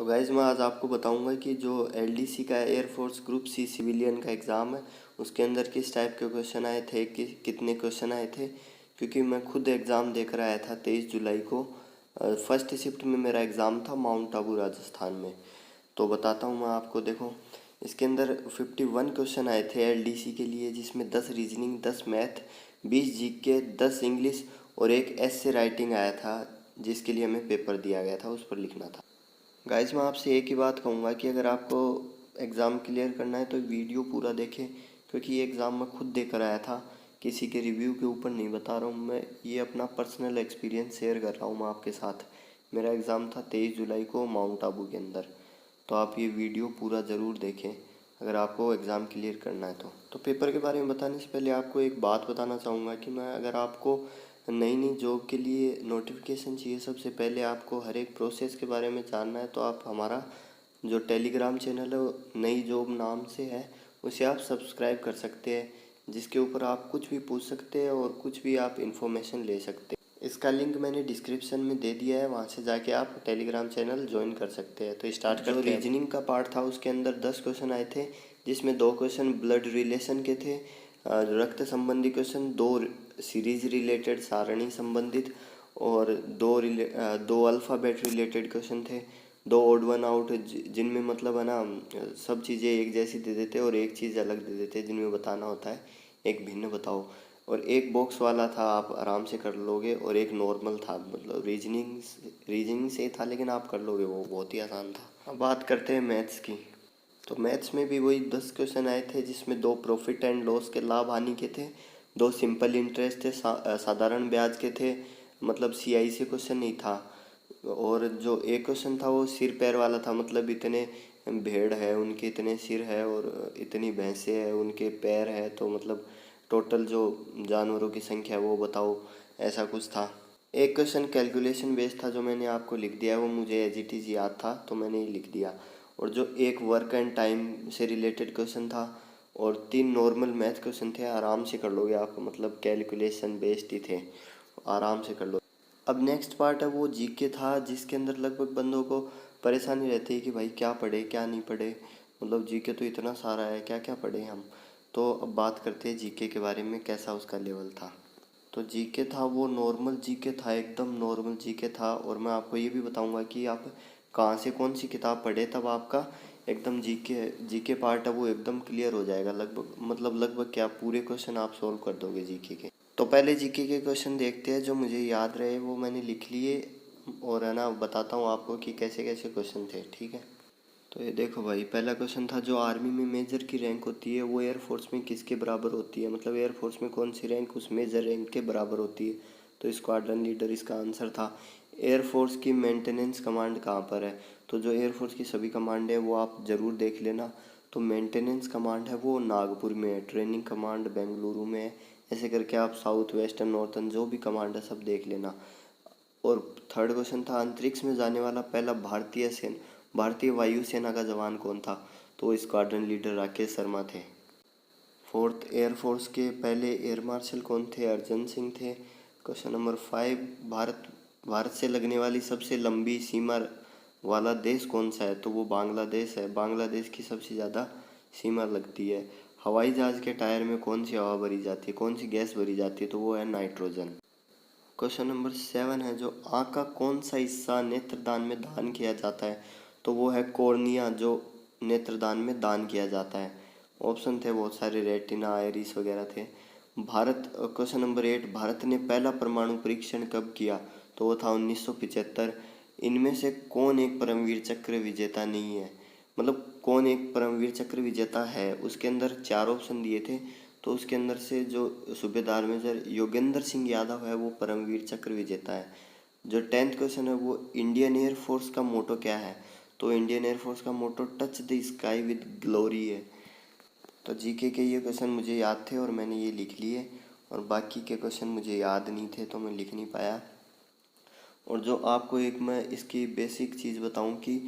तो गाइज़ मैं आज आपको बताऊंगा कि जो एलडीसी का एयरफोर्स ग्रुप सी सिविलियन का एग्ज़ाम है उसके अंदर किस टाइप के क्वेश्चन आए थे, कितने क्वेश्चन आए थे। क्योंकि मैं खुद एग्ज़ाम देकर आया था 23 जुलाई को। फर्स्ट शिफ्ट में मेरा एग्ज़ाम था माउंट आबू राजस्थान में। तो बताता हूँ मैं आपको। देखो, इसके अंदर 51 क्वेश्चन आए थे एलडीसी के लिए, जिसमें 10 रीजनिंग, 10 मैथ, 20 जीके, 10 इंग्लिश और एक एस्से राइटिंग आया था, जिसके लिए हमें पेपर दिया गया था, उस पर लिखना था। गाइस मैं आपसे एक ही बात कहूँगा कि अगर आपको एग्ज़ाम क्लियर करना है तो वीडियो पूरा देखें, क्योंकि ये एग्ज़ाम मैं खुद देकर आया था। किसी के रिव्यू के ऊपर नहीं बता रहा हूँ मैं, ये अपना पर्सनल एक्सपीरियंस शेयर कर रहा हूँ मैं आपके साथ। मेरा एग्ज़ाम था 23 जुलाई को माउंट आबू के अंदर। तो आप ये वीडियो पूरा ज़रूर देखें अगर आपको एग्ज़ाम क्लियर करना है तो पेपर के बारे में बताने से पहले आपको एक बात बताना चाहूँगा कि मैं अगर आपको नई नई जॉब के लिए नोटिफिकेशन चाहिए, सबसे पहले आपको हर एक प्रोसेस के बारे में जानना है, तो आप हमारा जो टेलीग्राम चैनल है वो नई जॉब नाम से है, उसे आप सब्सक्राइब कर सकते हैं, जिसके ऊपर आप कुछ भी पूछ सकते हैं और कुछ भी आप इन्फॉर्मेशन ले सकते हैं। इसका लिंक मैंने डिस्क्रिप्शन में दे दिया है, वहाँ से जाके आप टेलीग्राम चैनल ज्वाइन कर सकते हैं। तो स्टार्ट करते हैं। जो रीजनिंग का पार्ट था उसके अंदर 10 क्वेश्चन आए थे, जिसमें 2 क्वेश्चन ब्लड रिलेशन के थे, रक्त संबंधी क्वेश्चन, 2 सीरीज रिलेटेड सारणी संबंधित, और 2 अल्फ़ाबेट रिलेटेड क्वेश्चन थे, 2 ओड वन आउट, जिनमें मतलब है ना सब चीज़ें एक जैसी दे देते और एक चीज़ अलग दे देते, जिनमें बताना होता है एक भिन्न बताओ। और एक बॉक्स वाला था, आप आराम से कर लोगे, और एक नॉर्मल था, मतलब रीजनिंग से था लेकिन आप कर लोगे, वो बहुत ही आसान था। अब बात करते हैं मैथ्स की। तो मैथ्स में भी वही 10 क्वेश्चन आए थे, जिसमें 2 प्रॉफिट एंड लॉस के लाभ हानि के थे, 2 सिंपल इंटरेस्ट थे, साधारण ब्याज के थे, मतलब सीआई से क्वेश्चन नहीं था। और जो एक क्वेश्चन था वो सिर पैर वाला था, मतलब इतने भेड़ है उनके इतने सिर है और इतनी भैंसे है उनके पैर है, तो मतलब टोटल जो जानवरों की संख्या है वो बताओ, ऐसा कुछ था। एक क्वेश्चन कैलकुलेशन बेस्ड था, जो मैंने आपको लिख दिया है, वो मुझे एज इट इज़ याद था तो मैंने ये लिख दिया। और जो एक वर्क एंड टाइम से रिलेटेड क्वेश्चन था, और 3 नॉर्मल मैथ क्वेश्चन थे, आराम से कर लोगे आप, मतलब कैलकुलेशन बेस्ड ही थे, आराम से कर लो। अब नेक्स्ट पार्ट है वो जीके था, जिसके अंदर लगभग बंदों को परेशानी रहती है कि भाई क्या पढ़े क्या नहीं पढ़े, मतलब जीके तो इतना सारा है, क्या क्या पढ़े हम। तो अब बात करते हैं जीके के बारे में, कैसा उसका लेवल था। तो जीके था वो नॉर्मल जीके था, एकदम नॉर्मल जीके था। और मैं आपको ये भी बताऊंगा कि आप कहाँ से कौन सी किताब पढ़े, तब आपका एकदम जीके जीके पार्ट है वो एकदम क्लियर हो जाएगा। लगभग मतलब लगभग क्या, पूरे क्वेश्चन आप सोल्व कर दोगे जीके के। तो पहले जीके के क्वेश्चन देखते हैं, जो मुझे याद रहे वो मैंने लिख लिए, और है ना बताता हूँ आपको कि कैसे कैसे क्वेश्चन थे, ठीक है। तो ये देखो भाई, पहला क्वेश्चन था, जो आर्मी में मेजर की रैंक होती है वो एयरफोर्स में किसके बराबर होती है, मतलब एयरफोर्स में कौन सी रैंक उस मेजर रैंक के बराबर होती है। तो स्क्वाड्रन लीडर इसका आंसर था। एयरफोर्स की मेंटेनेंस कमांड कहाँ पर है, तो जो एयरफोर्स की सभी कमांड है वो आप ज़रूर देख लेना। तो मेंटेनेंस कमांड है वो नागपुर में है, ट्रेनिंग कमांड बेंगलुरु में है, ऐसे करके आप साउथ वेस्टर्न नॉर्थन जो भी कमांड है सब देख लेना। और थर्ड क्वेश्चन था, अंतरिक्ष में जाने वाला पहला भारतीय वायुसेना का जवान कौन था, तो स्क्वाड्रन लीडर राकेश शर्मा थे। फोर्थ, एयरफोर्स के पहले एयर मार्शल कौन थे, अर्जन सिंह थे। क्वेश्चन नंबर 5, भारत से लगने वाली सबसे लंबी सीमा वाला देश कौन सा है, तो वो बांग्लादेश है, बांग्लादेश की सबसे ज़्यादा सीमा लगती है। हवाई जहाज़ के टायर में कौन सी हवा भरी जाती है, कौन सी गैस भरी जाती है, तो वो है नाइट्रोजन। क्वेश्चन नंबर 7 है, जो आँख का कौन सा हिस्सा नेत्रदान में दान किया जाता है, तो वो है कॉर्निया, जो नेत्रदान में दान किया जाता है। ऑप्शन थे बहुत सारे, रेटिना, आइरिस वगैरह थे। क्वेश्चन नंबर 8, भारत ने पहला परमाणु परीक्षण कब किया, तो वो था 1975। इनमें से कौन एक परमवीर चक्र विजेता नहीं है, मतलब कौन एक परमवीर चक्र विजेता है। उसके अंदर 4 ऑप्शन दिए थे, तो उसके अंदर से जो सूबेदार मेजर योगेंद्र सिंह यादव है वो परमवीर चक्र विजेता है। जो 10th क्वेश्चन है वो, इंडियन एयरफोर्स का मोटो क्या है, तो इंडियन एयरफोर्स का motto touch the sky with glory है। तो जीके के ये क्वेश्चन मुझे याद थे और मैंने ये लिख लिए, और बाकी के क्वेश्चन मुझे याद नहीं थे तो मैं लिख नहीं पाया। और जो आपको एक मैं इसकी बेसिक चीज़ बताऊं कि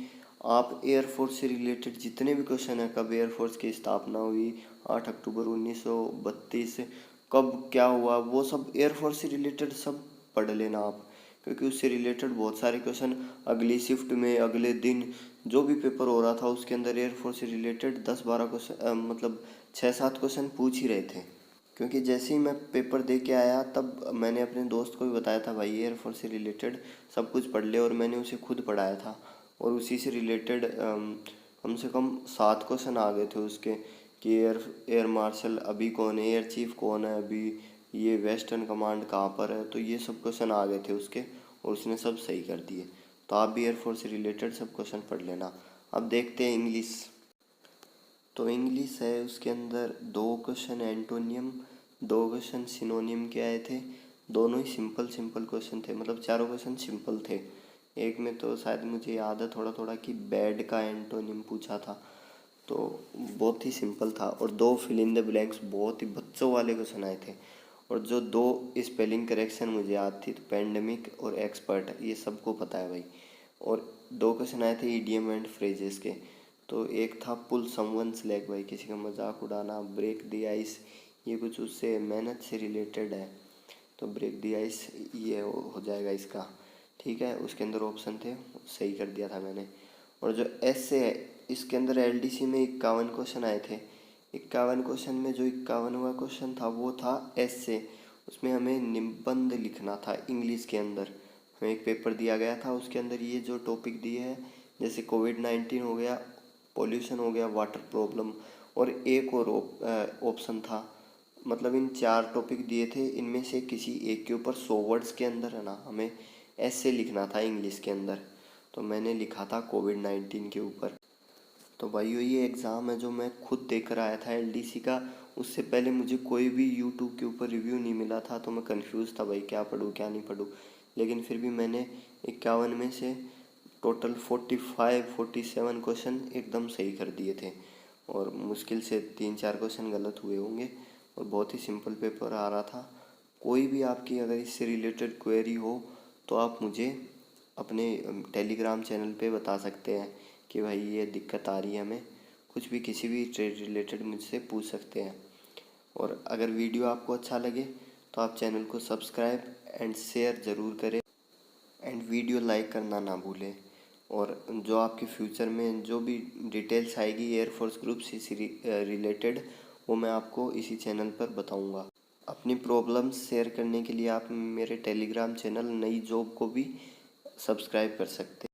आप एयरफोर्स से रिलेटेड जितने भी क्वेश्चन हैं, कब एयरफोर्स की स्थापना हुई, 8 अक्टूबर 1932, कब क्या हुआ, वो सब एयरफोर्स से रिलेटेड सब पढ़ लेना आप, क्योंकि उससे रिलेटेड बहुत सारे क्वेश्चन अगली शिफ्ट में, अगले दिन जो भी पेपर हो रहा था उसके अंदर एयरफोर्स से रिलेटेड 10-12 क्वेश्चन, मतलब 6-7 क्वेश्चन पूछ ही रहे थे। क्योंकि जैसे ही मैं पेपर दे के आया तब मैंने अपने दोस्त को भी बताया था, भाई एयरफोर्स से रिलेटेड सब कुछ पढ़ ले, और मैंने उसे खुद पढ़ाया था। और उसी से रिलेटेड कम से कम 7 क्वेश्चन आ गए थे उसके, कि एयर मार्शल अभी कौन है, एयर चीफ कौन है अभी, ये वेस्टर्न कमांड कहाँ पर है, तो ये सब क्वेश्चन आ गए थे उसके, और उसने सब सही कर दिए। तो आप भी एयरफोर्स से रिलेटेड सब क्वेश्चन पढ़ लेना। अब देखते हैं इंग्लिश। तो इंग्लिश है, उसके अंदर 2 क्वेश्चन एंटोनियम, 2 क्वेश्चन सिनोनियम के आए थे। दोनों ही सिंपल सिंपल क्वेश्चन थे, मतलब चारों क्वेश्चन सिंपल थे। एक में तो शायद मुझे याद है थोड़ा थोड़ा कि बैड का एंटोनियम पूछा था, तो बहुत ही सिंपल था। और 2 फिल इन द ब्लैंक्स बहुत ही बच्चों वाले क्वेश्चन आए थे। और जो 2 स्पेलिंग करेक्शन मुझे याद थी, तो पैंडमिक और एक्सपर्ट, ये सबको पता है भाई। और 2 क्वेश्चन आए थे ईडियम एंड फ्रेजेस के। तो एक था पुल समवन्स लेग, भाई किसी का मजाक उड़ाना, ब्रेक द आइस, ये कुछ उससे मेहनत से रिलेटेड है, तो ब्रेक द आइस ये हो जाएगा इसका। ठीक है, उसके अंदर ऑप्शन थे, सही कर दिया था मैंने। और जो एस से है, इसके अंदर एलडीसी में 51 क्वेश्चन आए थे। 51 क्वेश्चन में जो 51वां क्वेश्चन था वो था एस से। उसमें हमें निबंध लिखना था इंग्लिश के अंदर। हमें एक पेपर दिया गया था, उसके अंदर ये जो टॉपिक दिए हैं, जैसे कोविड-19 हो गया, पोल्यूशन हो गया, वाटर प्रॉब्लम, और एक और ऑप्शन था। मतलब इन 4 टॉपिक दिए थे, इनमें से किसी एक के ऊपर 100 वर्ड्स के अंदर है ना हमें ऐसे लिखना था इंग्लिश के अंदर। तो मैंने लिखा था कोविड-19 के ऊपर। तो भाइयों ये एग्ज़ाम है जो मैं खुद देकर आया था एलडीसी का। उससे पहले मुझे कोई भी यूट्यूब के ऊपर रिव्यू नहीं मिला था, तो मैं कंफ्यूज था भाई क्या पढूं क्या नहीं पढूं। लेकिन फिर भी मैंने 51 में से टोटल 45-47 क्वेश्चन एकदम सही कर दिए थे। और मुश्किल से 3-4 क्वेश्चन गलत हुए होंगे, और बहुत ही सिंपल पेपर आ रहा था। कोई भी आपकी अगर इससे रिलेटेड क्वेरी हो तो आप मुझे अपने टेलीग्राम चैनल पे बता सकते हैं कि भाई ये दिक्कत आ रही है हमें। कुछ भी किसी भी ट्रेड रिलेटेड मुझसे पूछ सकते हैं। और अगर वीडियो आपको अच्छा लगे तो आप चैनल को सब्सक्राइब एंड शेयर ज़रूर करें, एंड वीडियो लाइक करना ना भूलें। और जो आपके फ्यूचर में जो भी डिटेल्स आएगी एयरफोर्स ग्रुप सी से रिलेटेड, वो मैं आपको इसी चैनल पर बताऊंगा। अपनी प्रॉब्लम्स शेयर करने के लिए आप मेरे टेलीग्राम चैनल नई जॉब को भी सब्सक्राइब कर सकते हैं।